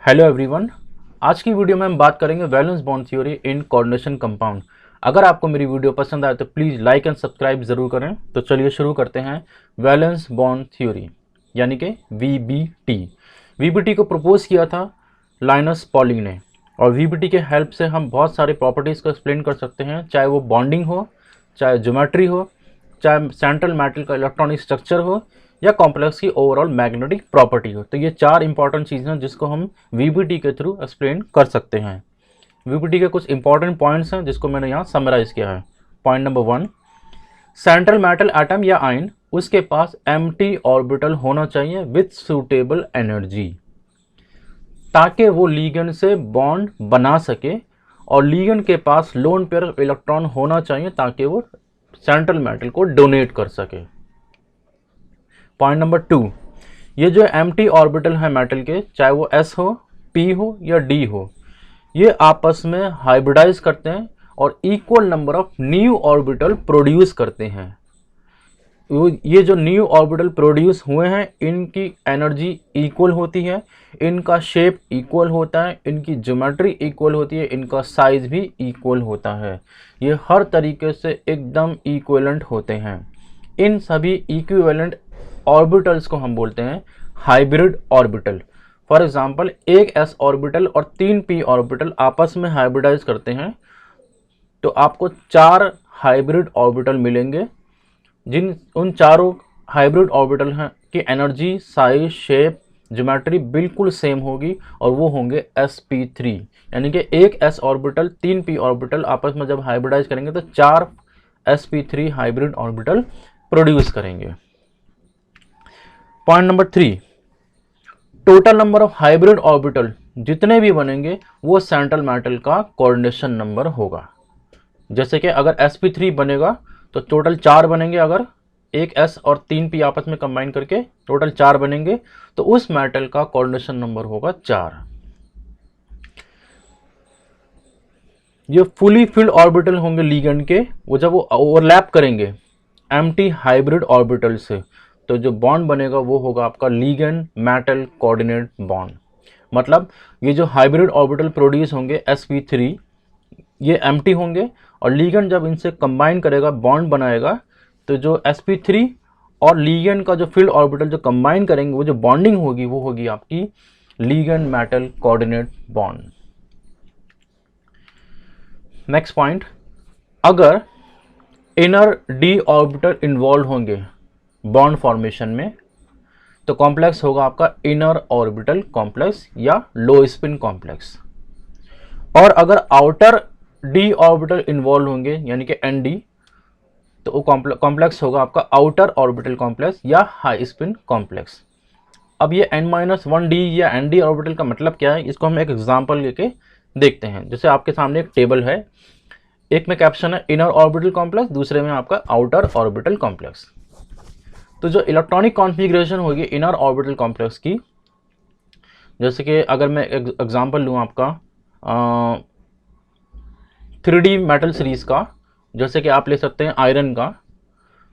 Hello everyone. आज की video में हम बात करेंगे valence bond theory in coordination compound. अगर आपको मेरी वीडियो पसंद आए तो प्लीज़ लाइक एंड सब्सक्राइब ज़रूर करें। तो चलिए शुरू करते हैं। वैलेंस बॉन्ड थ्योरी यानी कि वीबीटी। वीबीटी को प्रपोज किया था लाइनस पॉली ने, और वीबीटी के हेल्प से हम बहुत सारे प्रॉपर्टीज़ को एक्सप्लेन कर सकते हैं, चाहे वो बॉन्डिंग हो, चाहे ज्योमेट्री हो, चाहे सेंट्रल मेटल का इलेक्ट्रॉनिक स्ट्रक्चर हो, या कॉम्प्लेक्स की ओवरऑल मैग्नेटिक प्रॉपर्टी हो। तो ये चार इंपॉर्टेंट चीज़ें हैं जिसको हम वीबीटी के थ्रू एक्सप्लेन कर सकते हैं। वीबीटी के कुछ इंपॉर्टेंट पॉइंट्स हैं जिसको मैंने यहाँ समराइज किया है। Point number 1, central metal atom या आयन, उसके पास एम्प्टी ऑर्बिटल होना चाहिए विथ सूटेबल एनर्जी, ताकि वो लीगेंड से बॉन्ड बना सके, और लीगेंड के पास लोन पेयर ऑफ इलेक्ट्रॉन होना चाहिए ताकि वो सेंट्रल मेटल को डोनेट कर सके। पॉइंट नंबर 2, ये जो एम्प्टी ऑर्बिटल है मेटल के, चाहे वो S हो, P हो या D हो, ये आपस में हाइब्रिडाइज करते हैं और equal number of new orbital produce करते हैं। ये जो न्यू ऑर्बिटल प्रोड्यूस हुए हैं, इनकी एनर्जी इक्वल होती है, इनका शेप इक्वल होता है, इनकी ज्योमेट्री इक्वल होती है, इनका साइज भी इक्वल होता है। ये हर तरीके से एकदम इक्विवेलेंट होते हैं। इन सभी इक्विवेलेंट ऑर्बिटल्स को हम बोलते हैं हाइब्रिड ऑर्बिटल। फॉर एग्जांपल, एक s ऑर्बिटल और 3 p ऑर्बिटल आपस में हाइब्रिडाइज करते हैं तो आपको 4 हाइब्रिड ऑर्बिटल मिलेंगे, जिन उन चारों हाइब्रिड ऑर्बिटल हैं की एनर्जी, साइज, शेप, ज्योमेट्री बिल्कुल सेम होगी, और वो होंगे sp3। यानी कि एक s ऑर्बिटल 3 p ऑर्बिटल आपस में जब हाइब्रिडाइज करेंगे तो 4 sp3 हाइब्रिड ऑर्बिटल प्रोड्यूस करेंगे। Point number 3, total number of hybrid orbital जितने भी बनेंगे वो सेंट्रल मेटल का कोऑर्डिनेशन नंबर होगा। जैसे कि अगर sp3 बनेगा तो टोटल 4 बनेंगे, अगर एक s और 3 p आपस में कंबाइन करके टोटल 4 बनेंगे तो उस मेटल का कोऑर्डिनेशन नंबर होगा 4। ये फुली फिल्ड ऑर्बिटल होंगे लीगेंड के, वो जब वो ओवरलैप करेंगे एम्प्टी हाइब्रिड ऑर्बिटल से, तो जो बॉन्ड बनेगा वो होगा आपका लीगेंड मेटल कोऑर्डिनेट बॉन्ड। मतलब ये जो हाइब्रिड ऑर्बिटल प्रोड्यूस होंगे sp3, ये एम्प्टी होंगे, और लीगेंड जब इनसे कंबाइन करेगा, बॉन्ड बनाएगा, तो जो sp3 और लीगेंड का जो फील्ड ऑर्बिटल जो कंबाइन करेंगे, वो जो बॉन्डिंग होगी वो होगी आपकी ligand metal coordinate bond. Next point, अगर इनर d ऑर्बिटल इन्वॉल्व होंगे बॉन्ड फॉर्मेशन में तो कॉम्प्लेक्स होगा आपका इनर ऑर्बिटल कॉम्प्लेक्स या लो स्पिन कॉम्प्लेक्स। और अगर आउटर d ऑर्बिटल इन्वॉल्व होंगे यानी कि nd, तो वो कॉम्प्लेक्स होगा आपका आउटर ऑर्बिटल कॉम्प्लेक्स या हाई स्पिन कॉम्प्लेक्स। अब ये n-1d या nd ऑर्बिटल का मतलब क्या है, इसको हम एक एग्जांपल लेके देखते हैं। जैसे आपके सामने एक टेबल है, एक में कैप्शन है इनर ऑर्बिटल कॉम्प्लेक्स, दूसरे में आपका आउटर ऑर्बिटल कॉम्प्लेक्स। तो जो इलेक्ट्रॉनिक कॉन्फ़िगरेशन होगी इनर ऑर्बिटल कॉम्प्लेक्स की, जैसे कि अगर मैं एग्जांपल लूँ आपका 3D मेटल सीरीज़ का, जैसे कि आप ले सकते हैं आयरन का।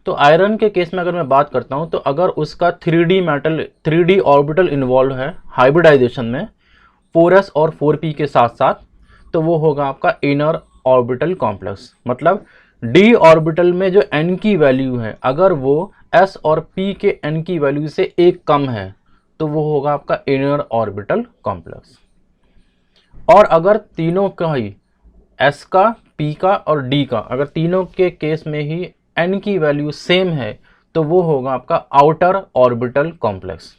तो आयरन के केस में अगर मैं बात करता हूँ, तो अगर उसका 3D ऑर्बिटल इन्वॉल्व है हाइब्रिडाइजेशन में 4s और 4p के साथ साथ, तो वो होगा आपका इनर ऑर्बिटल कॉम्प्लेक्स। मतलब d ऑर्बिटल में जो n की वैल्यू है, अगर वो s और p के n की वैल्यू से एक कम है तो वो होगा आपका इनर ऑर्बिटल कॉम्प्लेक्स। और अगर तीनों का ही s का, p का और d का, अगर तीनों के केस में ही n की वैल्यू सेम है तो वो होगा आपका आउटर ऑर्बिटल कॉम्प्लेक्स।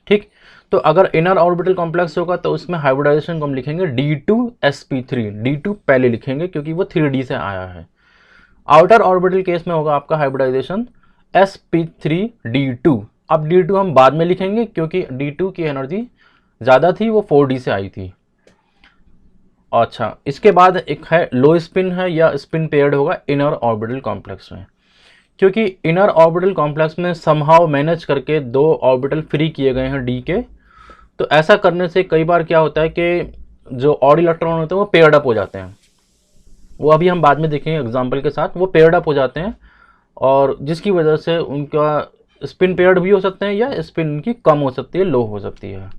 ठीक, तो अगर इनर ऑर्बिटल कॉम्प्लेक्स होगा तो उसमें हाइब्रिडाइजेशन को हम लिखेंगे d2sp3। d2 पहले लिखेंगे क्योंकि वो 3d से आया है। आउटर ऑर्बिटल केस में होगा आपका हाइब्रिडाइजेशन sp3d2। अब d2 हम बाद में लिखेंगे क्योंकि d2 की एनर्जी ज़्यादा थी, वो 4d से आई थी। अच्छा, इसके बाद एक है लो स्पिन है या स्पिन पेयर्ड होगा इनर ऑर्बिटल कॉम्प्लेक्स में, क्योंकि इनर ऑर्बिटल कॉम्प्लेक्स में समहाउ मैनेज करके 2 ऑर्बिटल फ्री किए गए हैं d के। तो ऐसा करने से कई बार क्या होता है कि जो ऑड इलेक्ट्रॉन होते हैं वो पेयर्ड अप हो जाते हैं, वो अभी हम बाद में देखेंगे एग्जांपल के साथ। वो पेयर्ड अप हो जाते हैं और जिसकी वजह से उनका स्पिन पेयर्ड भी हो सकते हैं या स्पिन उनकी कम हो सकती है, लो हो सकती है।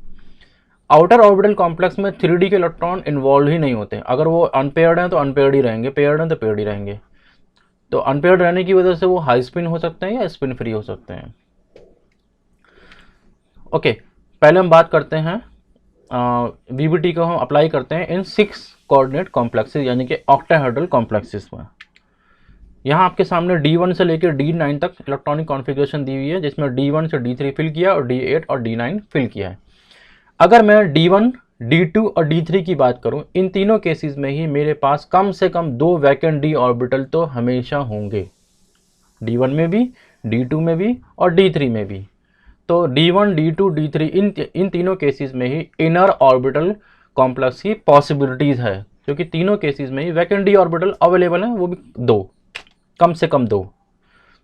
आउटर ऑर्बिटल कॉम्प्लेक्स में 3D के इलेक्ट्रॉन इन्वॉल्व ही नहीं होते। अगर वो अनपेयर्ड हैं तो अनपेयर्ड ही रहेंगे, पेयर्ड हैं तो पेयर्ड ही रहेंगे। तो अनपेयर्ड रहने की वजह से वो हाई स्पिन हो सकते हैं या स्पिन फ्री हो सकते हैं। ओके, पहले हम बात करते हैं वीबीटी को हम अप्लाई करते हैं इन 6 कोऑर्डिनेट कॉम्प्लेक्सेस यानी कि ऑक्टाहेड्रल कॉम्प्लेक्सेस में। यहाँ आपके सामने D1 से लेकर D9 तक इलेक्ट्रॉनिक कॉन्फ़िगरेशन दी हुई है, जिसमें D1 से D3 फिल किया और D8 और D9 फिल किया है। अगर मैं D1, D2 और D3 की बात करूं, इन तीनों केसेस में ही मेरे पास कम से कम 2 वैकेंट D ऑर्बिटल तो हमेशा होंगे, D1 में भी, D2 में भी और D3 में भी। तो D1, D2, D3 इन तीनों केसेस में ही इनर ऑर्बिटल कॉम्प्लेक्स की पॉसिबिलिटीज़ है, क्योंकि तीनों केसेस में ही वैकेंट D ऑर्बिटल अवेलेबल हैं, वो भी 2, कम से कम 2।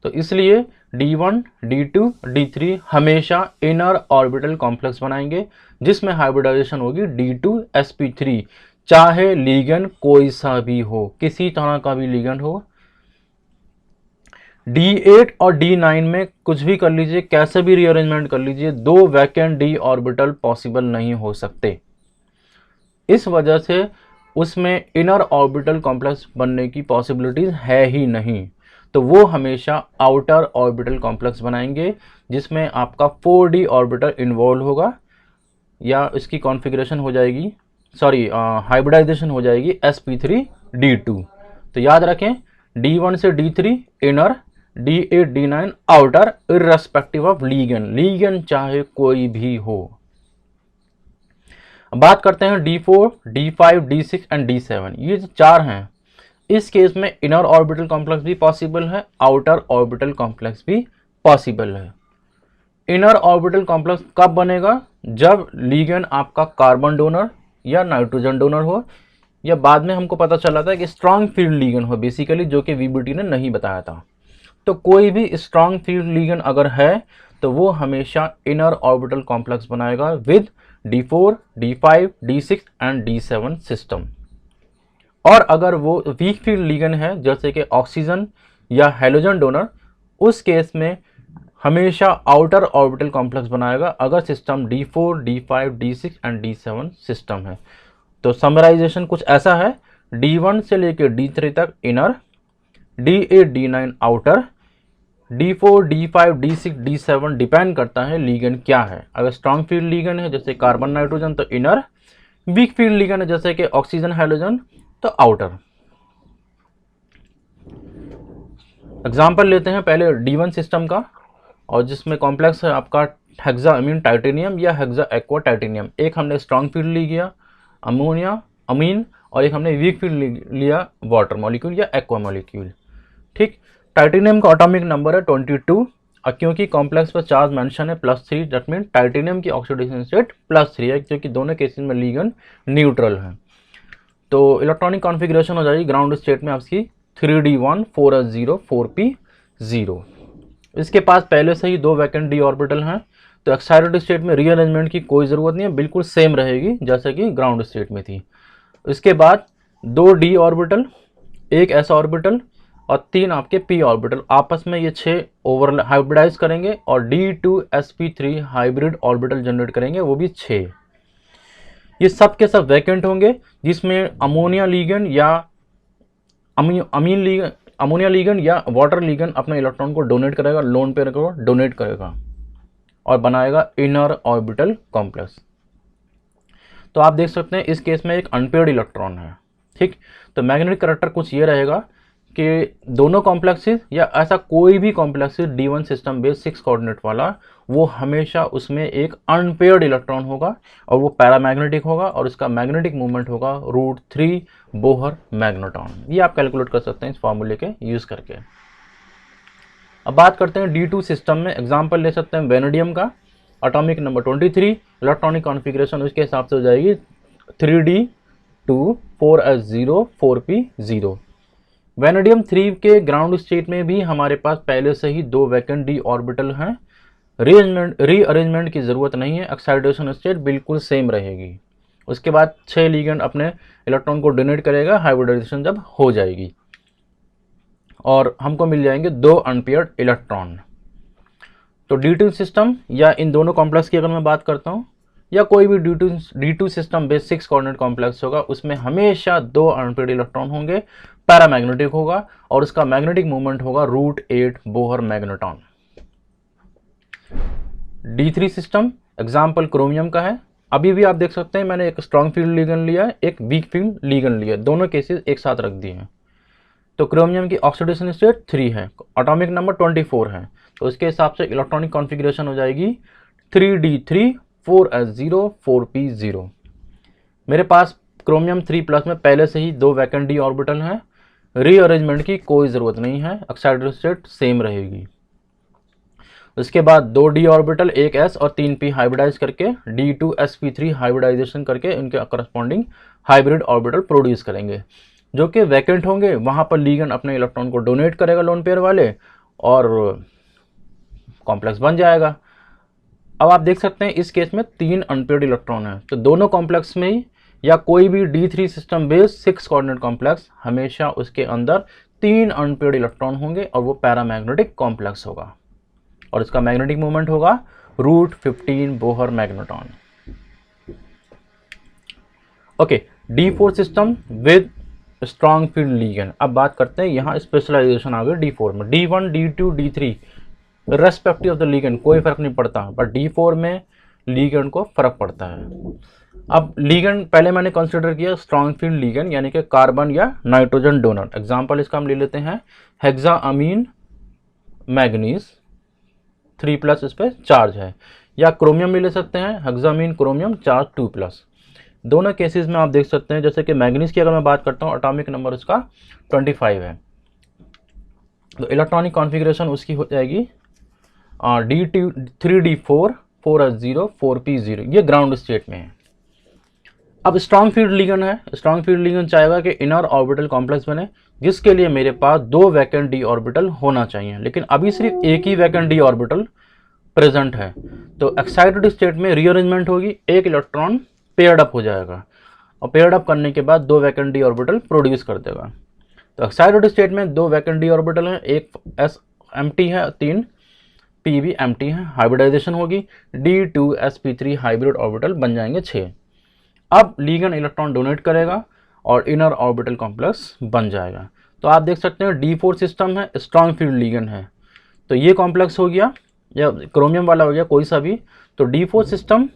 तो इसलिए D1, D2, D3 हमेशा इनर ऑर्बिटल कॉम्प्लेक्स बनाएंगे, जिसमें हाइब्रिडाइजेशन होगी D2sp3, चाहे लिगेंड कोई सा भी हो, किसी तरह का भी लिगेंड हो। D8 और D9 में कुछ भी कर लीजिए, कैसे भी रीअरेंजमेंट कर लीजिए, 2 वैकेंट D ऑर्बिटल पॉसिबल नहीं हो सकते। इस वजह से उसमें इनर ऑर्बिटल कॉम्प्लेक्स बनने की पॉसिबिलिटीज है ही नहीं। तो वो हमेशा आउटर ऑर्बिटल कॉम्प्लेक्स बनाएंगे, जिसमें आपका 4D ऑर्बिटल इन्वॉल्व होगा, या इसकी कॉन्फ़िगरेशन हो जाएगी, हाइब्रिडाइजेशन हो जाएगी sp3d2। तो याद रखें, D1 से D3 inner, D8, D9 outer, irrespective of ligand चाहे कोई भी हो। बात करते हैं D4, D5, D6 and D7, ये जो 4 हैं, इस केस में इनर ऑर्बिटल कॉम्प्लेक्स भी पॉसिबल है, आउटर ऑर्बिटल कॉम्प्लेक्स भी पॉसिबल है। इनर ऑर्बिटल कॉम्प्लेक्स कब बनेगा? जब लिगेंड आपका कार्बन डोनर या नाइट्रोजन डोनर हो, या बाद में हमको पता चला था कि स्ट्रॉन्ग फील्ड लिगेंड हो बेसिकली, जो कि वीबीटी ने नहीं बताया था। तो कोई भी स्ट्रॉन्ग फील्ड लिगेंड अगर है तो वो हमेशा इनर ऑर्बिटल कॉम्प्लेक्स बनाएगा with D4, D5, D6 and D7 system. और अगर वो वीक फील्ड लिगेंड है जैसे कि ऑक्सीजन या हेलोजन डोनर, उस केस में हमेशा आउटर ऑर्बिटल कॉम्प्लेक्स बनाएगा, अगर system D4, D5, D6 and D7 system है। तो समराइजेशन कुछ ऐसा है, D1 से लेकर D3 तक inner, D8, D9 outer, D4, D5, D6, D7 depend करता है लिगेंड क्या है। अगर स्ट्रॉन्ग फील्ड लिगेंड है जैसे कार्बन नाइट्रोजन तो इनर, वीक फील्ड लिगेंड है जैसे कि ऑक्सीजन हेलोजन तो आउटर। एग्जाम्पल लेते हैं पहले D1 सिस्टम का, और जिसमें कॉम्प्लेक्स है आपका हेक्सा अमीन टाइटेनियम या हेक्सा एक्वा टाइटेनियम। एक हमने स्ट्रॉन्ग फील्ड लिया अमोनिया अमीन, और एक हमने वीक फील्ड लिया वाटर मॉलिक्यूल या एक्वा मॉलिक्यूल। ठीक, टाइटेनियम का एटॉमिक नंबर है 22, और क्योंकि कॉम्प्लेक्स पर चार्ज मेंशन है +3, दैट मीन टाइटेनियम की ऑक्सीडेशन स्टेट +3 है, क्योंकि दोनों केसेस में लिगेंड न्यूट्रल है। तो इलेक्ट्रॉनिक कॉन्फ़िगरेशन हो जाएगी ग्राउंड स्टेट में आपकी 3D1 4s0 4p0। इसके पास पहले से ही 2 वैकेंट D ऑर्बिटल हैं, तो एक्साइटेड स्टेट में रीअरेंजमेंट की कोई ज़रूरत नहीं है, बिल्कुल सेम रहेगी जैसे कि ग्राउंड स्टेट में थी। इसके बाद 2 D ऑर्बिटल, 1 S ऑर्बिटल और 3 आपके P ऑर्बिटल, आपस में ये 6 ओवर हाइब्रिडाइज करेंगे और D2sp3 हाइब्रिड ऑर्बिटल जनरेट करेंगे, वो भी 6। ये सब के सब वैकेंट होंगे, जिसमें अमोनिया लीगेंड या अमोनिया लीगेंड या वाटर लीगेंड अपने इलेक्ट्रॉन को डोनेट करेगा, लोन पेयर को डोनेट करेगा और बनाएगा इनर ऑर्बिटल कॉम्प्लेक्स। तो आप देख सकते हैं इस केस में एक अनपेयर्ड इलेक्ट्रॉन है। ठीक, तो मैग्नेटिक करैक्टर कुछ ये रहेगा कि दोनों कॉम्प्लेक्सेस या ऐसा कोई भी complexes D1 system base 6 coordinate वाला, वो हमेशा उसमें एक अनपेयर्ड इलेक्ट्रॉन होगा और वो पैरामैग्नेटिक होगा, और इसका मैग्नेटिक मूवमेंट होगा √3 बोहर मैग्नेटॉन। ये आप कैलकुलेट कर सकते हैं इस फॉर्मूले के यूज़ करके। अब बात करते हैं D2 सिस्टम में, एग्जाम्पल ले सकते हैं वेनेडियम का, एटॉमिक नंबर 23, इलेक्ट्रॉनिक कॉन्फ़िगरेशन उसके हिसाब से हो जाएगी 3D2 4s0 4p0। वेनेडियम 3 के ग्राउंड स्टेट में भी हमारे पास पहले से ही 2 वैकेंट D ऑर्बिटल हैं, रीअरेंजमेंट की ज़रूरत नहीं है, एक्साइटेशन स्टेट बिल्कुल सेम रहेगी। उसके बाद 6 लिगेंड अपने इलेक्ट्रॉन को डोनेट करेगा, हाइब्रिडाइजेशन जब हो जाएगी और हमको मिल जाएंगे 2 अनपेयर्ड इलेक्ट्रॉन। तो D2 सिस्टम या इन दोनों कॉम्प्लेक्स की अगर मैं बात करता हूँ, या कोई भी D2 system based 6 coordinate complex होगा, उसमें हमेशा 2 अनपेयर्ड इलेक्ट्रॉन होंगे, पैरामैग्नेटिक होगा और उसका मैग्नेटिक मोमेंट होगा √8 Bohr magneton. D3 system example chromium का है। अभी भी आप देख सकते हैं मैंने एक स्ट्रॉन्ग फील्ड लिगेंड लिया है, एक वीक फील्ड लिगेंड लिया है, दोनों केसेस एक साथ रख दिए हैं। तो क्रोमियम की ऑक्सीडेशन स्टेट 3 है, एटॉमिक नंबर 24 है, तो इसके हिसाब से इलेक्ट्रॉनिक कॉन्फ़िगरेशन हो जाएगी 3D3 4s0 4p0। मेरे पास क्रोमियम 3+ में पहले से ही 2 वैकेंट d ऑर्बिटल हैं, रीअरेंजमेंट की कोई ज़रूरत नहीं है, ऑक्साइड स्टेट सेम रहेगी। उसके बाद 2 d ऑर्बिटल 1 s और 3 p हाइब्रिडाइज करके D2sp3 हाइब्रिडाइजेशन करके उनके करस्पॉन्डिंग हाइब्रिड ऑर्बिटल प्रोड्यूस करेंगे, जो कि वैकेंट होंगे। वहाँ पर लिगेंड अपने इलेक्ट्रॉन को डोनेट करेगा लोन पेयर वाले और कॉम्प्लेक्स बन जाएगा। अब आप देख सकते हैं इस केस में 3 अनपेयर्ड इलेक्ट्रॉन है, तो दोनों कॉम्प्लेक्स में ही या कोई भी D3 system based 6 coordinate complex हमेशा उसके अंदर 3 अनपेयर्ड इलेक्ट्रॉन होंगे और वो पैरामैग्नेटिक कॉम्प्लेक्स होगा और इसका मैग्नेटिक मोमेंट होगा √15 Bohr magneton. Okay, D4 system with strong field ligand. अब बात करते हैं यहाँ स्पेशलाइजेशन आ गई D4 में। D1 D2 D3 respective of the ligand कोई फर्क नहीं पड़ता, बट D4 में लिगेंड को फर्क पड़ता है। अब लिगेंड पहले मैंने कंसिडर किया स्ट्रॉन्ग फील्ड लिगेंड, यानी कि कार्बन या नाइट्रोजन डोनर। एग्जांपल इसका हम ले लेते हैं हेक्साअमीन मैग्नीज 3+ इस पर चार्ज है, या क्रोमियम भी ले सकते हैं हेक्साअमीन क्रोमियम चार्ज 2+। दोनों केसेस में आप देख सकते हैं, जैसे कि मैग्नीज की अगर मैं बात करता हूँ एटॉमिक नंबर उसका 25 है, तो इलेक्ट्रॉनिक कॉन्फ़िगरेशन उसकी हो जाएगी D2 3D4 4s0 4p0, ये ग्राउंड स्टेट में है। अब स्ट्रॉन्ग फील्ड लिगेंड है, स्ट्रॉन्ग फील्ड लिगेंड चाहेगा कि इनर ऑर्बिटल कॉम्प्लेक्स बने, जिसके लिए मेरे पास 2 वैकेंट d ऑर्बिटल होना चाहिए, लेकिन अभी सिर्फ एक ही वैकेंट d ऑर्बिटल प्रेजेंट है। तो एक्साइटेड स्टेट में रीअरेंजमेंट होगी, एक इलेक्ट्रॉन पेयर्ड अप हो जाएगा और पेयर्ड अप करने के बाद 2 वैकेंट d ऑर्बिटल प्रोड्यूस कर देगा। तो एक्साइटेड स्टेट में 2 वैकेंट d ऑर्बिटल हैं, एक s एम्प्टी है, 3 p भी एम्प्टी है, हाइब्रिडाइजेशन होगी, D2sp3 हाइब्रिड ऑर्बिटल बन जाएंगे 6। अब लिगेंड इलेक्ट्रॉन डोनेट करेगा और इनर ऑर्बिटल कॉम्प्लेक्स बन जाएगा। तो आप देख सकते हैं D4 सिस्टम है, स्ट्रॉन्ग फील्ड लिगेंड है, तो ये कॉम्प्लेक्स हो गया या क्रोमियम वाला हो गया कोई सा भी। तो D4 system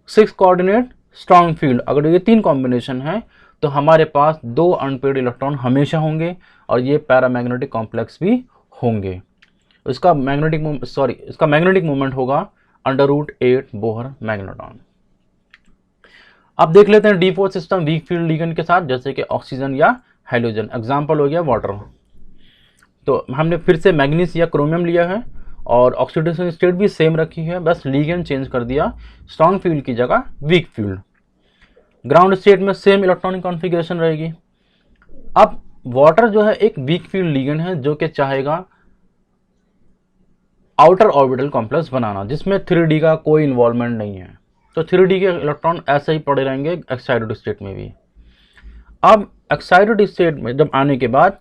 6 coordinate strong field, अगर ये 3 कॉम्बिनेशन है तो हमारे पास 2 अनपेयर्ड इलेक्ट्रॉन हमेशा होंगे और ये पैरामैग्नेटिक कॉम्प्लेक्स भी होंगे। इसका मैग्नेटिक मोमेंट होगा √8 बोहर मैग्नेटॉन। अब देख लेते हैं D4 system weak field ligand के साथ, जैसे कि ऑक्सीजन या हाइड्रोजन। एग्जाम्पल हो गया वाटर। तो हमने फिर से मैग्नीज या क्रोमियम लिया है और ऑक्सीडेशन स्टेट भी सेम रखी है, बस लिगेंड चेंज कर दिया, स्ट्रॉन्ग फील्ड की जगह वीक फील्ड। ग्राउंड स्टेट में सेम इलेक्ट्रॉनिक कॉन्फ़िगरेशन रहेगी। अब वाटर जो है एक वीक फील्ड लिगेंड है, जो कि चाहेगा आउटर ऑर्बिटल कॉम्प्लेक्स बनाना, जिसमें 3D का कोई इन्वॉल्वमेंट नहीं है, तो 3D के इलेक्ट्रॉन ऐसे ही पड़े रहेंगे एक्साइटेड स्टेट में भी। अब एक्साइटेड स्टेट में जब आने के बाद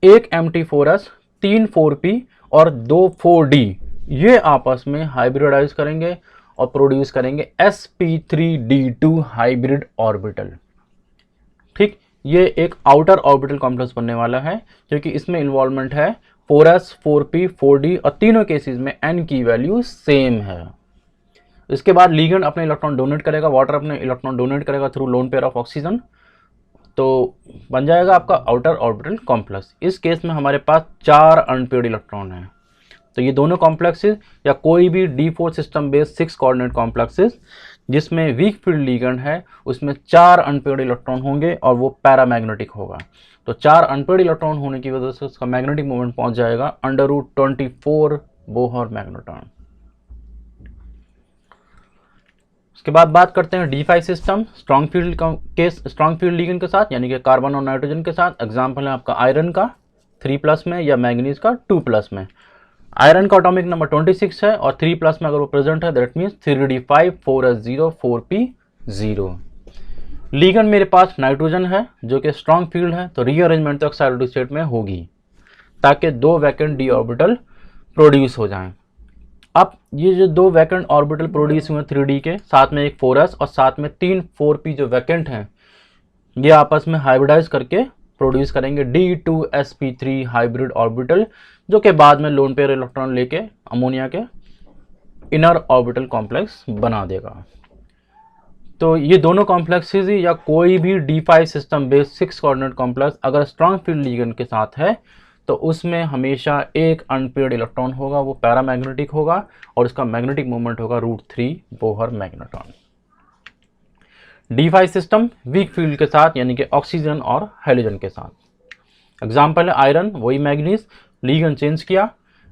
एक Mt4s 3 4p और 2 4d ये आपस में हाइब्रिडाइज करेंगे और प्रोड्यूस करेंगे sp3d2 हाइब्रिड ऑर्बिटल। ठीक, ये एक आउटर ऑर्बिटल कॉम्प्लेक्स बनने वाला है, क्योंकि इसमें इन्वॉल्वमेंट है 4s 4p 4d और तीनों केसेस में n की वैल्यू सेम है। इसके बाद लिगेंड अपने इलेक्ट्रॉन डोनेट करेगा, वाटर अपने इलेक्ट्रॉन डोनेट करेगा through lone pair of oxygen, तो बन जाएगा आपका आउटर ऑर्बिटल कॉम्प्लेक्स। इस केस में हमारे पास 4 अनपेयर्ड इलेक्ट्रॉन हैं। तो ये दोनों कॉम्प्लेक्सेस या कोई भी D4 system based 6 coordinate complexes जिसमें वीक फील्ड लिगेंड है, उसमें 4 अनपेयर्ड इलेक्ट्रॉन होंगे और वो पैरामैग्नेटिक होगा। तो 4 अनपेयर्ड इलेक्ट्रॉन होने की वजह से उसका मैग्नेटिक मोमेंट पहुंच जाएगा √24 बोहर मैग्नेटॉन। उसके बाद बात करते हैं D5 system strong field ligand के साथ, यानी कि कार्बन और नाइट्रोजन के साथ। एग्जाम्पल है आपका आयरन का 3+ में या मैग्नीज का 2+ में। आयरन का एटॉमिक नंबर 26 है और 3+ में अगर वो प्रेजेंट है that means 3d5 4s0 4p0। Ligand मेरे पास नाइट्रोजन है जो कि स्ट्रॉन्ग फील्ड है, तो रीअरेंजमेंट तो एक्साइटेड स्टेट में होगी ताकि 2 वैकेंट d ऑर्बिटल प्रोड्यूस हो जाएं। अब ये जो दो वैकेंट ऑर्बिटल प्रोड्यूस हुए 3D के, साथ में एक 4s और साथ में 3 4p जो वैकेंट हैं, ये आपस में हाइब्रिडाइज करके प्रोड्यूस करेंगे D2sp3 हाइब्रिड ऑर्बिटल, जो कि बाद में लोन पेयर इलेक्ट्रॉन लेके अमोनिया के इनर ऑर्बिटल कॉम्प्लेक्स बना देगा। तो ये दोनों कॉम्प्लेक्सेस या कोई भी D5 system based 6 coordinate complex अगर स्ट्रॉन्ग फील्ड लिगेंड के साथ है तो उसमें हमेशा एक अनपेयर्ड इलेक्ट्रॉन होगा, वो पैरामैग्नेटिक होगा और उसका मैग्नेटिक मोमेंट होगा √3 Bohr magnetron. D5 system weak field के साथ यानी कि ऑक्सीजन और हाइड्रोजन के साथ। एग्जाम्पल है आयरन, वही मैग्नीज, लिगेंड चेंज किया,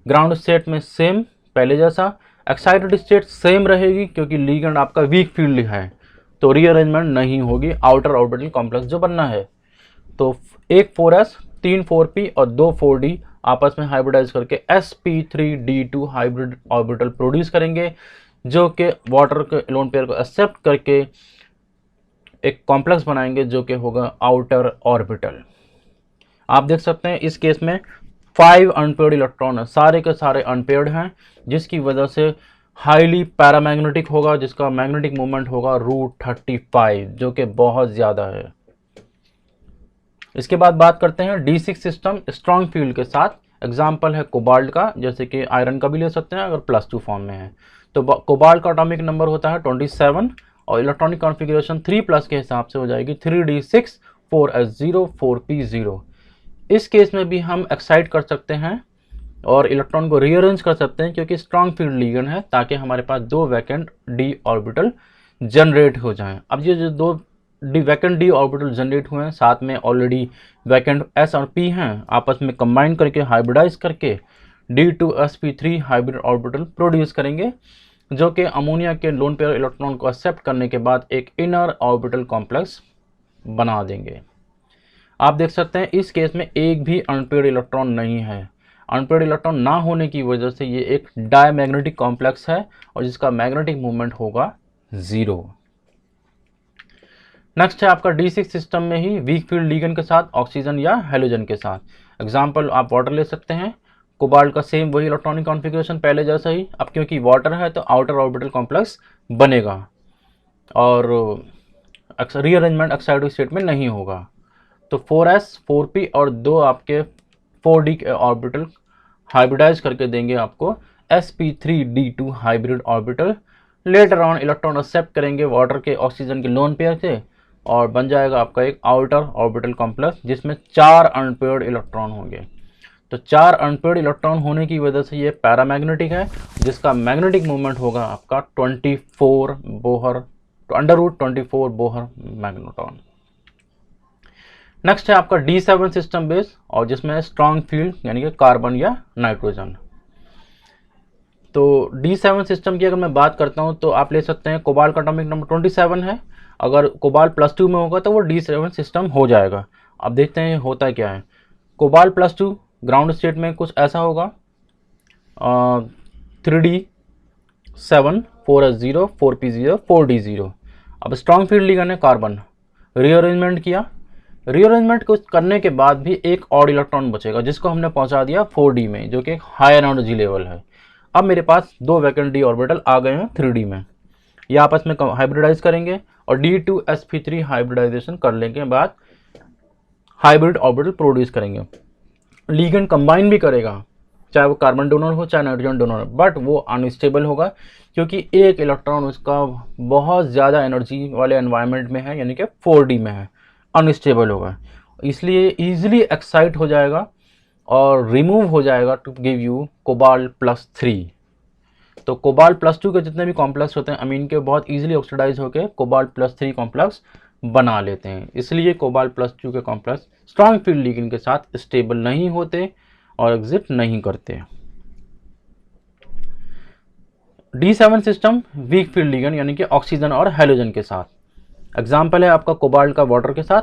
ग्राउंड स्टेट में सेम पहले जैसा, एक्साइटेड स्टेट सेम रहेगी क्योंकि लिगेंड आपका वीक फील्ड है तो रीअरेंजमेंट नहीं होगी आउटर ऑर्बिटल कॉम्प्लेक्स जो बनना है। तो एक 4s 3 4p और 2 4d आपस में हाइब्रिडाइज करके sp3d2 हाइब्रिड ऑर्बिटल प्रोड्यूस करेंगे, जो कि वाटर के लोन पेयर को एक्सेप्ट करके एक कॉम्प्लेक्स बनाएंगे जो कि होगा आउटर ऑर्बिटल। आप देख सकते हैं इस केस में 5 अनपेयर्ड इलेक्ट्रॉन है, सारे के सारे अनपेयर्ड हैं, जिसकी वजह से हाईली पैरामैग्नेटिक होगा, जिसका मैग्नेटिक मोमेंट होगा √35 जो कि बहुत ज़्यादा है। इसके बाद बात करते हैं D6 सिस्टम स्ट्रॉन्ग फील्ड के साथ। एग्जाम्पल है कोबाल्ट का, जैसे कि आयरन का भी ले सकते हैं अगर +2 फॉर्म में है। तो कोबाल्ट का एटॉमिक नंबर होता है 27 और इलेक्ट्रॉनिक कॉन्फ़िगरेशन 3+ के हिसाब से हो जाएगी 3d6 4s0 4p0। इस केस में भी हम एक्साइट कर सकते हैं और इलेक्ट्रॉन को रीअरेंज कर सकते हैं क्योंकि स्ट्रॉन्ग फील्ड लिगेंड है, ताकि हमारे पास 2 वैकेंट d ऑर्बिटल जनरेट हो जाएं। अब ये जो 2 वैकेंट d ऑर्बिटल जनरेट हुए हैं, साथ में ऑलरेडी वैकेंट s और p हैं, आपस में कंबाइन करके हाइब्रिडाइज करके D2sp3 हाइब्रिड ऑर्बिटल प्रोड्यूस करेंगे, जो कि अमोनिया के लोन पेयर इलेक्ट्रॉन को एक्सेप्ट करने के बाद एक इनर ऑर्बिटल कॉम्प्लेक्स बना देंगे। आप देख सकते हैं इस केस में एक भी अनपेयर्ड इलेक्ट्रॉन नहीं है। अनपेयर्ड इलेक्ट्रॉन ना होने की वजह से ये एक डायमैग्नेटिक कॉम्प्लेक्स है और जिसका मैग्नेटिक मूवमेंट होगा 0। नेक्स्ट है आपका D6 सिस्टम में ही वीक फील्ड लिगेंड के साथ ऑक्सीजन या हेलोजन के साथ। एग्जाम्पल आप वाटर ले सकते हैं, कोबाल्ट का सेम वही इलेक्ट्रॉनिक कॉन्फ़िगरेशन पहले जैसा ही। अब क्योंकि वाटर है तो आउटर ऑर्बिटल कॉम्प्लेक्स बनेगा और रीअरेंजमेंट एक्साइटेड स्टेट में नहीं होगा। तो 4s 4p और 2 आपके 4d के ऑर्बिटल हाइब्रिडाइज करके देंगे आपको sp3d2 hybrid orbital. Later on electron accept करेंगे वाटर के ऑक्सीजन के लोन पेयर से और बन जाएगा आपका एक आउटर ऑर्बिटल कॉम्प्लेक्स जिसमें 4 अनपेयर्ड इलेक्ट्रॉन होंगे। तो 4 अनपेयर्ड इलेक्ट्रॉन होने की वजह से ये पैरामैग्नेटिक है, जिसका मैग्नेटिक मूवमेंट होगा आपका 24 बोहर √24 बोहर मैग्नेट्रॉन। नेक्स्ट है आपका D7 सिस्टम बेस और जिसमें स्ट्रॉन्ग फील्ड यानी कि कार्बन या नाइट्रोजन। तो D7 सिस्टम की अगर मैं बात करता हूं तो आप ले सकते हैं कोबाल्ट का एटॉमिक नंबर 27 है, अगर कोबाल्ट +2 में होगा तो वो D7 सिस्टम हो जाएगा। अब देखते हैं होता क्या है। कोबाल्ट +2 ग्राउंड स्टेट में कुछ ऐसा होगा 3d7 4s0 4p0 4d0। अब स्ट्रॉन्ग फील्ड लिगेंड है कार्बन, रीअरेंजमेंट किया, रीअरेंजमेंट को करने के बाद भी एक ऑड इलेक्ट्रॉन बचेगा जिसको हमने पहुंचा दिया 4d में, जो कि हायर एनर्जी लेवल है। अब मेरे पास 2 वैकेंट d ऑर्बिटल आ गए हैं 3d में, ये आपस में हाइब्रिडाइज करेंगे और D2sp3 हाइब्रिडाइजेशन करने के बाद हाइब्रिड ऑर्बिटल प्रोड्यूस करेंगे। लिगेंड कंबाइन भी करेगा, चाहे वो कार्बन डोनर हो चाहे नाइट्रोजन डोनर हो, बट वो अनस्टेबल होगा क्योंकि एक इलेक्ट्रॉन उसका बहुत ज़्यादा एनर्जी वाले एनवायरनमेंट में है यानी कि 4d में है, अनस्टेबल होगा, इसलिए ईजिली एक्साइट हो जाएगा और रिमूव हो जाएगा टू गिव यू कोबाल्ट +3। तो कोबाल्ट +2 के जितने भी कॉम्प्लेक्स होते हैं अमीन के बहुत ईजिली ऑक्सीडाइज होकर कोबाल्ट +3 कॉम्प्लेक्स बना लेते हैं, इसलिए कोबाल्ट +2 के कॉम्प्लेक्स स्ट्रॉन्ग फील्ड लिगेंड के साथ स्टेबल नहीं होते और एग्जिट नहीं करते। D7 system weak field ligand यानी कि ऑक्सीजन और हेलोजन के साथ। एग्जाम्पल है आपका कोबाल्ट का वाटर के साथ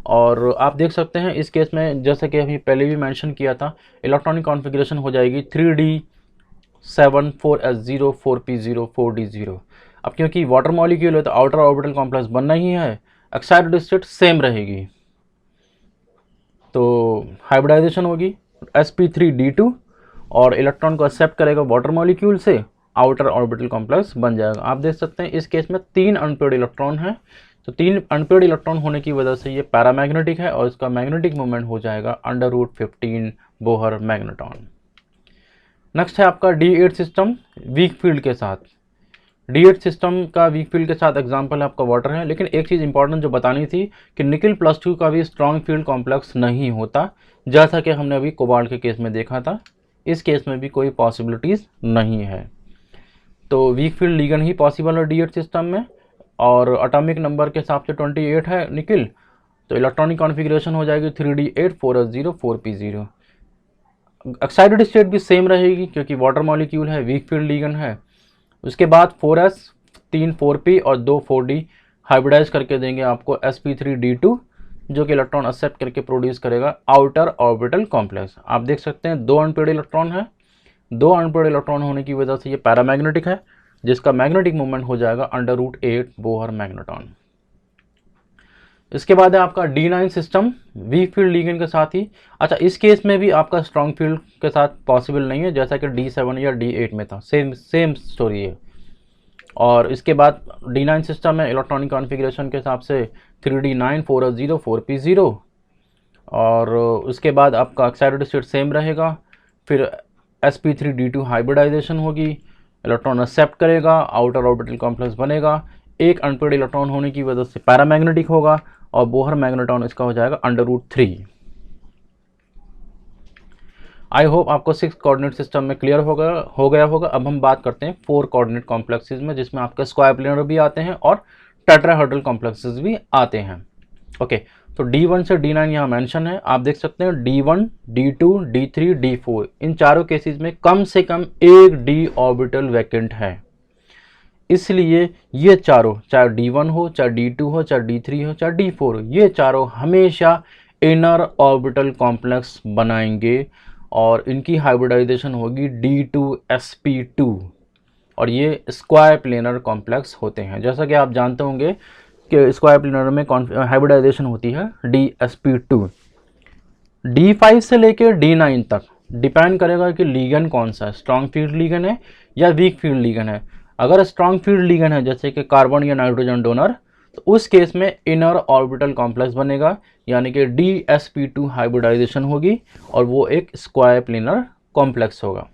और आप देख सकते हैं इस केस में जैसे कि अभी पहले भी मेंशन किया था, इलेक्ट्रॉनिक कॉन्फ़िगरेशन हो जाएगी 3d7 4s0 4p0 4d0। अब क्योंकि वाटर मॉलिक्यूल है तो आउटर ऑर्बिटल कॉम्प्लेक्स बनना ही है, एक्साइटेड स्टेट सेम रहेगी, तो हाइब्रिडाइजेशन होगी sp3d2 और इलेक्ट्रॉन को एक्सेप्ट करेगा वाटर मॉलिक्यूल से आउटर ऑर्बिटल कॉम्प्लेक्स बन जाएगा। आप देख सकते हैं इस केस में 3 अनपेयर्ड इलेक्ट्रॉन है, तो 3 अनपेयर्ड इलेक्ट्रॉन होने की वजह से ये पैरामैग्नेटिक है और इसका मैग्नेटिक मोमेंट हो जाएगा √15 बोहर मैग्नेटॉन। नेक्स्ट है आपका D8 सिस्टम वीक फील्ड के साथ। D8 सिस्टम का वीक फील्ड के साथ एग्जांपल है आपका वाटर है, लेकिन एक चीज़ इंपॉर्टेंट जो बतानी थी कि निकल +2 का भी स्ट्रॉन्ग फील्ड कॉम्प्लेक्स नहीं होता, जैसा कि हमने अभी कोबाल्ट के केस में देखा था। इस केस में भी कोई पॉसिबिलिटीज़ नहीं है, तो वीक फील्ड लिगेंड ही पॉसिबल है D8 सिस्टम में। और एटॉमिक नंबर के हिसाब से 28 है निकल, तो इलेक्ट्रॉनिक कॉन्फ़िगरेशन हो जाएगी 3D8 4s0 4p0। Excited state भी सेम रहेगी क्योंकि वाटर मॉलिक्यूल है, वीक फील्ड लिगेंड है। उसके बाद 4s 3 4p और 2 4d हाइब्रिडाइज करके देंगे आपको sp3d2, जो कि इलेक्ट्रॉन एक्सेप्ट करके प्रोड्यूस करेगा आउटर ऑर्बिटल कॉम्प्लेक्स। आप देख सकते हैं 2 अनपेयर्ड इलेक्ट्रॉन है, 2 अनपेयर्ड इलेक्ट्रॉन होने की वजह से ये पैरामैग्नेटिक है, जिसका मैग्नेटिक मोमेंट हो जाएगा √8 बोहर मैग्नेटॉन। इसके बाद है आपका D9 system weak field ligand के साथ ही। अच्छा, इस केस में भी आपका स्ट्रॉन्ग फील्ड के साथ पॉसिबल नहीं है, जैसा कि D7 या D8 में था, सेम स्टोरी है। और इसके बाद D9 सिस्टम में इलेक्ट्रॉनिक कॉन्फ़िगरेशन के हिसाब से 3D9 4s0 4p0, और उसके बाद आपका एक्साइटेड स्टेट सेम रहेगा। फिर sp3d2 हाइब्रिडाइजेशन होगी, इलेक्ट्रॉन एक्सेप्ट करेगा, आउटर ऑर्बिटल कॉम्प्लेक्स बनेगा, एक अनपेयर्ड इलेक्ट्रॉन होने की वजह से पैरामैग्नेटिक होगा और बोहर मैग्नेटॉन इसका हो जाएगा √3। आई होप आपको 6 कोऑर्डिनेट सिस्टम में क्लियर हो गया होगा। अब हम बात करते हैं 4 कोऑर्डिनेट कॉम्प्लेक्सेस में, जिसमें आपके स्क्वायर प्लेनर भी आते हैं और टेट्राहेड्रल कॉम्प्लेक्सेस भी आते हैं। ओके, तो D1 से D9 यहाँ मेंशन है। आप देख सकते हैं D1 D2 D3 D4, इन चारों केसेस में कम से कम एक d ऑर्बिटल वैकेंट है। इसलिए ये चारों, चाहे D1 हो, चाहे D2 हो, चाहे D3 हो, चाहे D4 हो, ये चारों हमेशा इनर ऑर्बिटल कॉम्प्लेक्स बनाएंगे और इनकी हाइब्रिडाइजेशन होगी D2sp2, और ये स्क्वायर प्लेनर कॉम्प्लेक्स होते हैं। जैसा कि आप जानते होंगे कि स्क्वायर प्लेनर में हाइब्रिडाइजेशन होती है DsP2। D5 से लेकर D9 तक डिपेंड करेगा कि लिगेंड कौन सा है, स्ट्रॉन्ग फील्ड लिगेंड है या वीक फील्ड लिगेंड है। अगर स्ट्रॉन्ग फील्ड लिगेंड है जैसे कि कार्बन या नाइट्रोजन डोनर, तो उस केस में इनर ऑर्बिटल कॉम्प्लेक्स बनेगा, यानी कि DsP2 हाइब्रिडाइजेशन होगी और वो एक स्क्वायर प्लेनर कॉम्प्लेक्स होगा।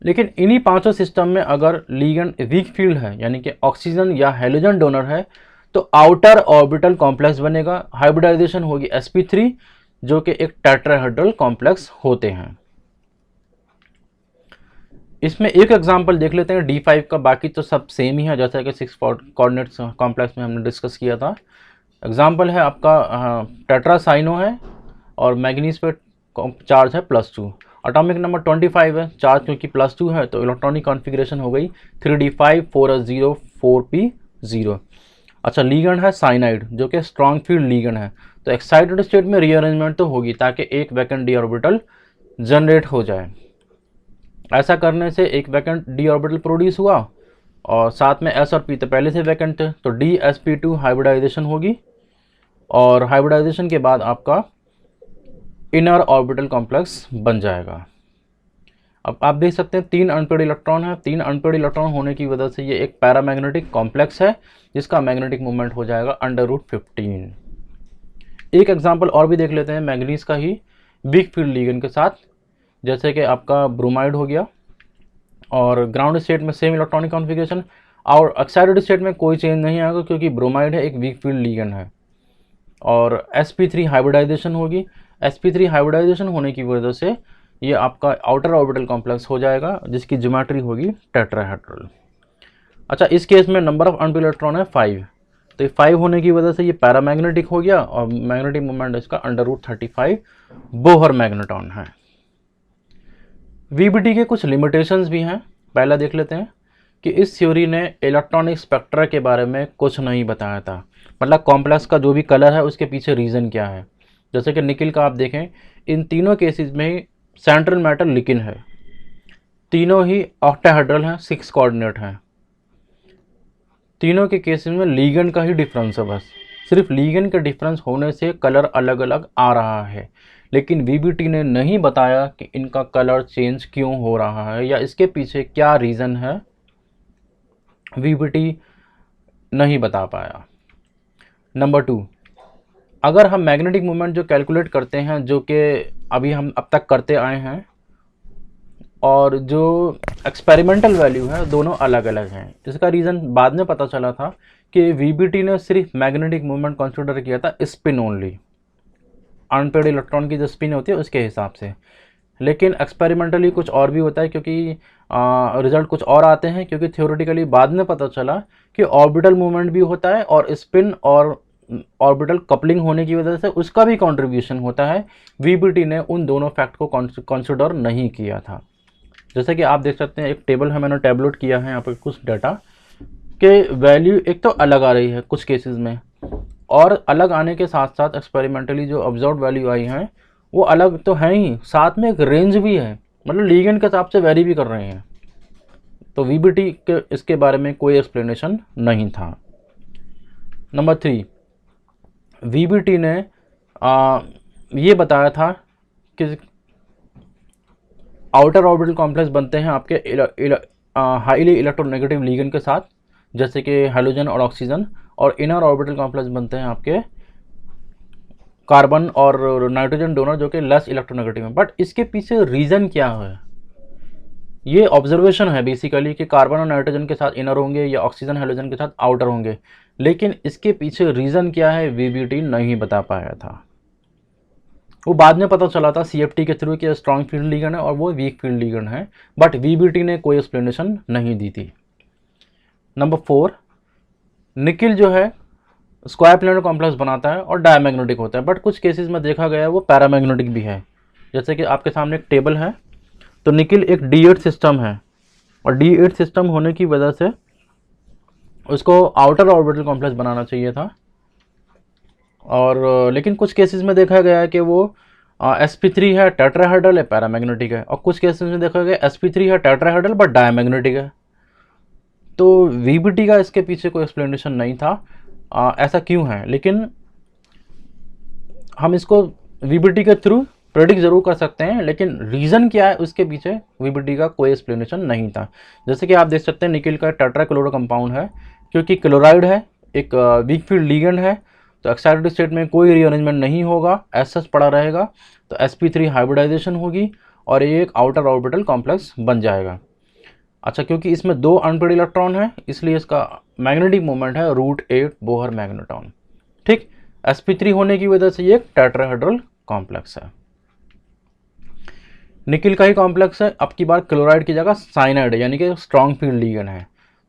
लेकिन इन्हीं पांचों सिस्टम में अगर लिगेंड वीक फील्ड है, यानी कि ऑक्सीजन या हेलोजन डोनर है, तो आउटर ऑर्बिटल कॉम्प्लेक्स बनेगा, हाइब्रिडाइजेशन होगी sp3, जो कि एक टेट्राहेड्रल कॉम्प्लेक्स होते हैं। इसमें एक एग्जांपल देख लेते हैं D5 का, बाकी तो सब सेम ही है जैसा कि 6 कोऑर्डिनेट्स कॉम्प्लेक्स में हमने डिस्कस किया था। एग्जांपल है आपका टेट्रासाइनो है और मैग्नीज पे चार्ज है +2, एटॉमिक नंबर 25 है, चार्ज क्योंकि +2 है तो इलेक्ट्रॉनिक कॉन्फ़िगरेशन हो गई 3d5 4s0 4p0। अच्छा, लिगेंड है साइनाइड, जो कि स्ट्रॉन्ग फील्ड लिगेंड है, तो एक्साइटेड स्टेट में रीअरेंजमेंट तो होगी ताकि एक वैकेंट d ऑर्बिटल जनरेट हो जाए। ऐसा करने से एक वैकेंट d ऑर्बिटल प्रोड्यूस हुआ और साथ में s और p तो पहले से वैकेंट थे, तो DsP2 हाइब्रिडाइजेशन होगी और हाइब्रिडाइजेशन के बाद आपका इनर ऑर्बिटल कॉम्प्लेक्स बन जाएगा। अब आप देख सकते हैं 3 अनपेयर्ड इलेक्ट्रॉन है, 3 अनपेयर्ड इलेक्ट्रॉन होने की वजह से ये एक पैरामैग्नेटिक कॉम्प्लेक्स है, जिसका मैग्नेटिक मोमेंट हो जाएगा √15। एक एग्जांपल और भी देख लेते हैं मैग्नीज का ही वीक फील्ड लिगेंड के साथ, जैसे कि आपका ब्रोमाइड हो गया, और ग्राउंड स्टेट में सेम इलेक्ट्रॉनिक कॉन्फ़िगरेशन और एक्साइटेड स्टेट में कोई चेंज नहीं आएगा क्योंकि ब्रोमाइड है एक वीक फील्ड लिगेंड है, और sp3 हाइब्रिडाइजेशन होगी। sp3 हाइब्रिडाइजेशन होने की वजह से ये आपका आउटर ऑर्बिटल कॉम्प्लेक्स हो जाएगा, जिसकी ज्योमेट्री होगी टेट्राहेड्रल। अच्छा, इस केस में नंबर ऑफ अनपेयर्ड इलेक्ट्रॉन है 5, तो 5 होने की वजह से ये पैरामैग्नेटिक हो गया और मैग्नेटिक मोमेंट इसका √35 बोहर मैग्नेटॉन है। VBT के कुछ लिमिटेशंस भी हैं। पहला देख लेते हैं कि इस थ्योरी ने इलेक्ट्रॉनिक स्पेक्ट्रा के बारे में कुछ नहीं बताया था, मतलब कॉम्प्लेक्स का जो भी कलर है उसके पीछे रीज़न क्या है। जैसे कि निकिल का आप देखें, इन तीनों केसेस में सेंट्रल मैटर लिकिन है, तीनों ही ऑक्टाहेड्रल हैं, 6 कोऑर्डिनेट हैं। तीनों के केसेस में लिगेंड का ही डिफरेंस है, बस सिर्फ लिगेंड के डिफरेंस होने से कलर अलग अलग आ रहा है, लेकिन VBT ने नहीं बताया कि इनका कलर चेंज क्यों हो रहा है या इसके पीछे क्या रीज़न है, VBT नहीं बता पाया। नंबर 2, अगर हम मैग्नेटिक मोमेंट जो कैलकुलेट करते हैं, जो कि अभी हम अब तक करते आए हैं, और जो एक्सपेरिमेंटल वैल्यू है, दोनों अलग अलग हैं। इसका रीज़न बाद में पता चला था कि VBT ने सिर्फ मैग्नेटिक मोमेंट कंसीडर किया था स्पिन ओनली, अनपेड इलेक्ट्रॉन की जो स्पिन होती है उसके हिसाब से, लेकिन एक्सपेरिमेंटली कुछ और भी होता है, क्योंकि रिजल्ट कुछ और आते हैं, क्योंकि थ्योरेटिकली बाद में पता चला कि ऑर्बिटल मूवमेंट भी होता है और स्पिन और ऑर्बिटल कपलिंग होने की वजह से उसका भी कंट्रीब्यूशन होता है। VBT ने उन दोनों फैक्ट को कंसिडर नहीं किया था। जैसे कि आप देख सकते हैं, एक टेबल है, मैंने टैबलेट किया है यहाँ पर कुछ डाटा के वैल्यू एक तो अलग आ रही है कुछ केसेस में, और अलग आने के साथ साथ एक्सपेरिमेंटली जो ऑब्जर्व वैल्यू आई हैं वो अलग तो है ही, साथ में एक रेंज भी है, मतलब लिगेंड के हिसाब से वेरी भी कर रहे हैं। तो VBT के इसके बारे में कोई एक्सप्लेनेशन नहीं था। नंबर 3, VBT ने ये बताया था कि आउटर ऑर्बिटल कॉम्प्लेक्स बनते हैं आपके हाईली इलेक्ट्रोनेगेटिव लिगेंड के साथ, जैसे कि हाइड्रोजन और ऑक्सीजन, और इनर ऑर्बिटल कॉम्प्लेक्स बनते हैं आपके कार्बन और नाइट्रोजन डोनर, जो कि लेस इलेक्ट्रोनेगेटिव है। बट इसके पीछे रीज़न क्या है? ये ऑब्जर्वेशन है बेसिकली कि कार्बन और नाइट्रोजन के साथ इनर होंगे या ऑक्सीजन हाइड्रोजन के साथ आउटर होंगे, लेकिन इसके पीछे रीज़न क्या है VBT नहीं बता पाया था। वो बाद में पता चला था CFT के थ्रू कि स्ट्रॉन्ग फील्ड लिगेंड है और वो वीक फील्ड लिगेंड है, बट VBT ने कोई एक्सप्लेनेशन नहीं दी थी। नंबर 4, निकिल जो है स्क्वायर प्लेनर कॉम्प्लेक्स बनाता है और डायमैग्नेटिक होता है, बट कुछ केसेस में देखा गया है वो पैरामैग्नेटिक भी है। जैसे कि आपके सामने एक टेबल है, तो निकिल एक D8 सिस्टम है, और D8 सिस्टम होने की वजह से उसको आउटर ऑर्बिटल कॉम्प्लेक्स बनाना चाहिए था, और लेकिन कुछ केसेस में देखा गया है कि वो sp3 है, टेट्राहेड्रल है, पैरामैग्नेटिक है, और कुछ केसेस में देखा गया sp3 है, टेट्राहेड्रल बट डायमैग्नेटिक है। तो VBT का इसके पीछे कोई एक्सप्लेनेशन नहीं था ऐसा क्यों है, लेकिन हम इसको VBT के थ्रू प्रेडिक्ट जरूर कर सकते हैं, लेकिन रीज़न क्या है उसके पीछे VBT का कोई एक्सप्लेनेशन नहीं था। जैसे कि आप देख सकते हैं निकिल का टेट्राक्लोरो कंपाउंड है, क्योंकि क्लोराइड है, एक वीक फील्ड लिगेंड है, तो एक्साइटेड स्टेट में कोई रीअरेंजमेंट नहीं होगा, एज सच पड़ा रहेगा, तो sp3 हाइब्रिडाइजेशन होगी और ये एक आउटर ऑर्बिटल कॉम्प्लेक्स बन जाएगा। अच्छा, क्योंकि इसमें 2 अनपेड इलेक्ट्रॉन है, इसलिए इसका मैग्नेटिक मोमेंट है √8 बोहर मैग्नेटॉन। ठीक, sp3 होने की वजह से ये एक टेट्राहेड्रल कॉम्प्लेक्स है। निकिल का ही कॉम्प्लेक्स है, अब की बार क्लोराइड की जगह साइनाइड है, यानी कि स्ट्रॉन्ग फील्ड लिगेंड है,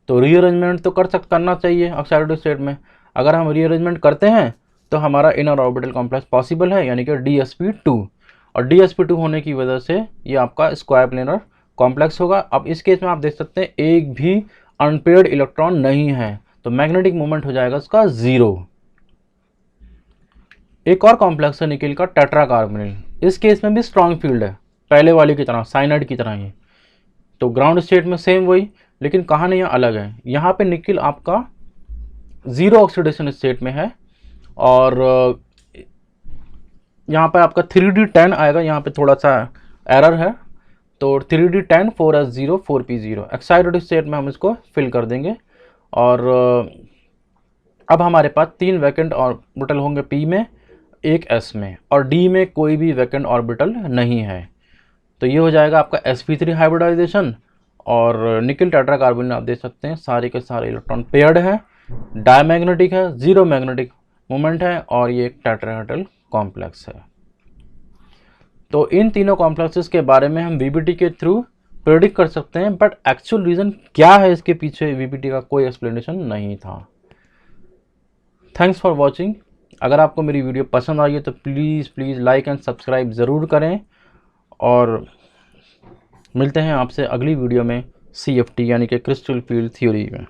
तो रीअरेंजमेंट तो करना चाहिए ऑक्साइडेड स्टेट में। अगर हम रीअरेंजमेंट करते हैं तो हमारा इनर ऑर्बिटल कॉम्प्लेक्स पॉसिबल है, यानी कि DsP2, और DsP2 होने की वजह से ये आपका स्क्वायर प्लेनर कॉम्प्लेक्स होगा। अब इस केस में आप देख सकते हैं एक भी अनपेयर्ड इलेक्ट्रॉन नहीं है, तो मैग्नेटिक मोमेंट हो जाएगा उसका 0। एक और कॉम्प्लेक्स है निकिल का टेट्राकार्बोनिल, इस केस में भी स्ट्रॉन्ग फील्ड है, पहले वाली की तरह, साइनाइड की तरह ही। तो ग्राउंड स्टेट में सेम वही, लेकिन कहानी यहाँ अलग है। यहाँ पे निकिल आपका 0 ऑक्सीडेशन स्टेट में है, और यहाँ पर आपका 3D10 आएगा, यहाँ पे थोड़ा सा एरर है, तो 3D10 4s0 4p0 excited state में हम इसको फिल कर देंगे। और अब हमारे पास 3 वैकेंट ऑर्बिटल होंगे P में, एक S में, और D में कोई भी वैकेंट ऑर्बिटल नहीं है। तो ये हो जाएगा आपका sp3 हाइब्रिडाइजेशन, और निकिल टेट्राकार्बोनिल आप देख सकते हैं सारे के सारे इलेक्ट्रॉन पेयर्ड है, डायमैग्नेटिक है, 0 मैग्नेटिक मोमेंट है, और ये एक टेट्राहेड्रल कॉम्प्लेक्स है। तो इन तीनों कॉम्प्लेक्सेस के बारे में हम VBT के थ्रू प्रेडिक्ट कर सकते हैं, बट एक्चुअल रीज़न क्या है इसके पीछे VBT का कोई एक्सप्लेनेशन नहीं था। Thanks for watching. अगर आपको मेरी वीडियो पसंद आई है तो प्लीज़ लाइक एंड सब्सक्राइब ज़रूर करें, और मिलते हैं आपसे अगली वीडियो में CFT यानी कि क्रिस्टल फील्ड थ्योरी में।